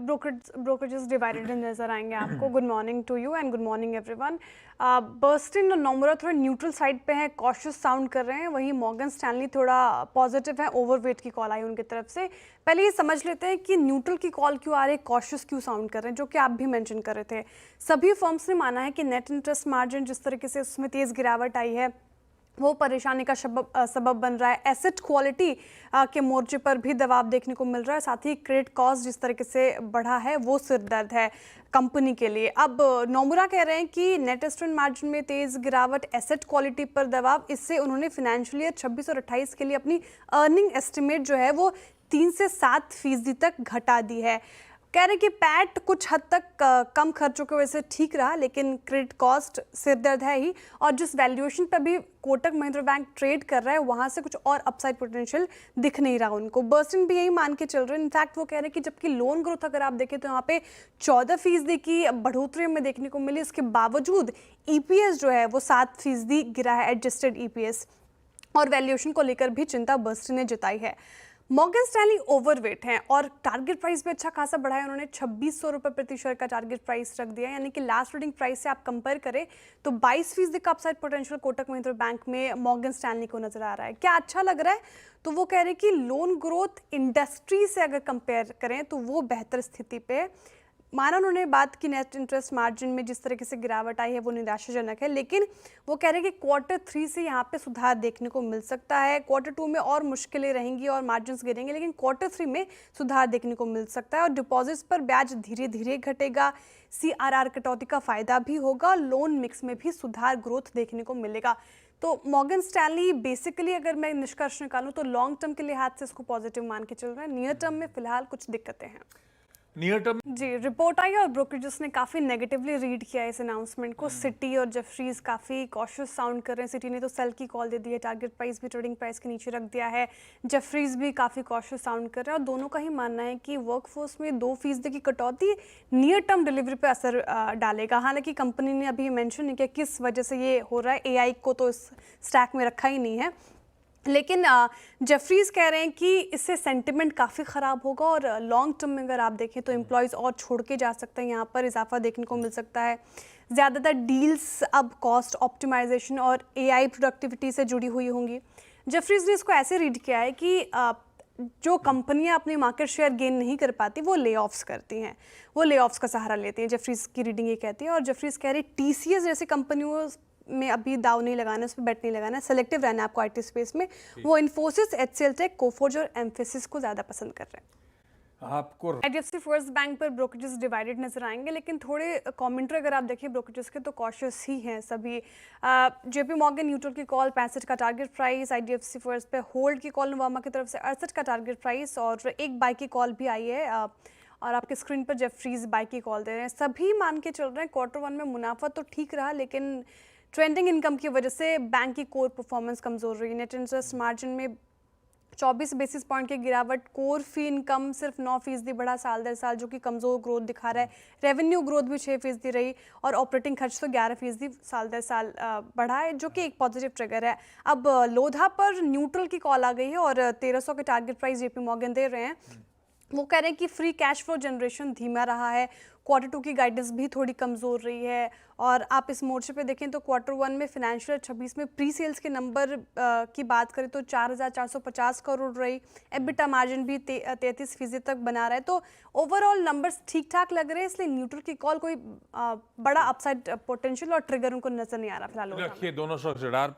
Brokerages divided नजर आएंगे आपको। Good morning to you and good morning everyone. Burstein और नोमुरा थोड़ा न्यूट्रल साइड पे है, कॉशियस साउंड कर रहे हैं, वहीं मॉर्गन स्टैनली थोड़ा पॉजिटिव है, ओवरवेट की कॉल आई उनकी तरफ से। पहले ये समझ लेते हैं कि न्यूट्रल की कॉल क्यों आ रही है, कॉशियस क्यों साउंड कर रहे हैं, जो कि आप भी मेंशन कर रहे थे। सभी फर्म्स ने माना है कि नेट इंटरेस्ट मार्जिन जिस तरीके से उसमें तेज़ गिरावट आई है वो परेशानी का सबब बन रहा है। एसेट क्वालिटी के मोर्चे पर भी दबाव देखने को मिल रहा है, साथ ही क्रेडिट कॉस्ट जिस तरीके से बढ़ा है वो सिरदर्द है कंपनी के लिए। अब नोमुरा कह रहे हैं कि नेट इंटरेस्ट मार्जिन में तेज गिरावट, एसेट क्वालिटी पर दबाव, इससे उन्होंने फाइनेंशियल ईयर 26 और 28 के लिए अपनी अर्निंग एस्टिमेट जो है वो 3 से 7% तक घटा दी है। कह रहे कि पैट कुछ हद तक कम खर्चों की वजह से ठीक रहा, लेकिन क्रेडिट कॉस्ट सिरदर्द है ही, और जिस वैल्यूएशन पर भी कोटक महिंद्रा बैंक ट्रेड कर रहा है वहां से कुछ और अपसाइड पोटेंशियल दिख नहीं रहा उनको। बर्स्टिन भी यही मान के चल रहे हैं। इनफैक्ट वो कह रहे हैं कि जबकि लोन ग्रोथ अगर आप देखें तो यहाँ पे 14% की बढ़ोतरी में देखने को मिली, इसके बावजूद ईपीएस जो है वो 7% गिरा है, एडजस्टेड ईपीएस, और वैल्यूएशन को लेकर भी चिंता बर्स्टिन ने जताई है। मॉर्गन स्टैनली ओवरवेट हैं और टारगेट प्राइस भी अच्छा खासा बढ़ा है, उन्होंने 2600 रुपये प्रति शेयर का टारगेट प्राइस रख दिया है, यानी कि लास्ट ट्रेडिंग प्राइस से आप कंपेयर करें तो 22% का upside potential Kotak Mahindra bank में मॉर्गन स्टैनली को नजर आ रहा है। क्या अच्छा लग रहा है? तो वो कह रहे हैं कि लोन ग्रोथ इंडस्ट्री से अगर कंपेयर करें तो वो बेहतर स्थिति पे। माना उन्होंने बात की नेट इंटरेस्ट मार्जिन में जिस तरीके से गिरावट आई है वो निराशाजनक है, लेकिन वो कह रहे हैं कि Q3 से यहाँ पे सुधार देखने को मिल सकता है। Q2 में और मुश्किलें रहेंगी और मार्जिन्स गिरेंगे, लेकिन Q3 में सुधार देखने को मिल सकता है और डिपॉजिट्स पर ब्याज धीरे धीरे घटेगा, CRR कटौती का फायदा भी होगा, लोन मिक्स में भी सुधार, ग्रोथ देखने को मिलेगा। तो मॉर्गन स्टैनली बेसिकली अगर मैं निष्कर्ष निकालूं तो लॉन्ग टर्म के लिहाज से इसको पॉजिटिव मान के चल रहा है। नियर टर्म में फिलहाल कुछ दिक्कतें हैं। नियर टर्म जी, रिपोर्ट आई और ब्रोकरेजेस ने काफ़ी नेगेटिवली रीड किया है इस अनाउंसमेंट को। सिटी और जेफरीज काफ़ी कॉशियस साउंड कर रहे हैं। सिटी ने तो सेल की कॉल दे दी है, टारगेट प्राइस भी ट्रेडिंग प्राइस के नीचे रख दिया है। जेफरीज भी काफ़ी कॉशियस साउंड कर रहे हैं और दोनों का ही मानना है कि वर्कफोर्स में 2% की कटौती नियर टर्म डिलीवरी पर असर डालेगा। हालांकि कंपनी ने अभी मेंशन नहीं किया किस वजह से ये हो रहा है, AI को तो इस स्टैक में रखा ही नहीं है, लेकिन जेफरीज कह रहे हैं कि इससे सेंटिमेंट काफ़ी ख़राब होगा और लॉन्ग टर्म में अगर आप देखें तो एम्प्लॉयज़ और छोड़ के जा सकते हैं, यहाँ पर इजाफा देखने को मिल सकता है। ज़्यादातर डील्स अब कॉस्ट ऑप्टिमाइजेशन और AI प्रोडक्टिविटी से जुड़ी हुई होंगी। जेफरीज ने इसको ऐसे रीड किया है कि जो कंपनियां अपनी मार्केट शेयर गेन नहीं कर पाती वो ले ऑफ्स करती हैं, वो ले ऑफ्स का सहारा लेती हैं। जेफरीज की रीडिंग ये कहती है, और जेफरीज कह रही TCS जैसी कंपनियों में अभी दाव नहीं लगाना, उस पर बेट नहीं लगाना, सेलेक्टिव रहना है आपको IT स्पेस में। वो इन्फोसिस, HCL टेक, कोफोर्ज और एम्फेसिस को ज़्यादा पसंद कर रहे हैं। आपको IDFC फर्स्ट बैंक पर ब्रोकरेजेस डिवाइडेड नजर आएंगे, लेकिन थोड़े कमेंट्री अगर आप देखिए ब्रोकरेजेस के तो कॉशियस ही हैं सभी। JP मॉर्गन न्यूट्रल की कॉल 65 का टारगेट प्राइस, IDFC फर्स्ट पे होल्ड की कॉल नवामा की तरफ से 68 का टारगेट प्राइस, और एक बाई की कॉल भी आई है और आपके स्क्रीन पर जेफरीज बाई की कॉल दे रहे हैं। सभी मान के चल रहे हैं Q1 में मुनाफा तो ठीक रहा, लेकिन ट्रेंडिंग इनकम की वजह से बैंक की कोर परफॉर्मेंस कमजोर रही। नेट इंटरेस्ट मार्जिन में 24 बेसिस पॉइंट की गिरावट, कोर फी इनकम सिर्फ 9% बढ़ा साल दर साल, जो कि कमजोर ग्रोथ दिखा रहा है। रेवेन्यू ग्रोथ भी 6% रही और ऑपरेटिंग खर्च तो 11% साल दर साल बढ़ा है, जो कि एक पॉजिटिव ट्रिगर है। अब लोधा पर न्यूट्रल की कॉल आ गई है और 1300 के टारगेट प्राइस JP मॉर्गन दे रहे हैं। वो कह रहे हैं कि फ्री कैश फ्लो जनरेशन धीमा रहा है, Q2 की गाइडेंस भी थोड़ी कमज़ोर रही है, और आप इस मोर्चे पे देखें तो Q1 में फाइनेंशियल 26 में प्री सेल्स के नंबर की बात करें तो 4450 करोड़ रही। EBITDA मार्जिन भी 33% तक बना रहा है, तो ओवरऑल नंबर्स ठीक ठाक लग रहे हैं, इसलिए न्यूट्रल की कॉल कोई बड़ा अपसाइड पोटेंशियल और ट्रिगर उनको नजर नहीं आ रहा फिलहाल। रखिए दोनों स्टॉक्स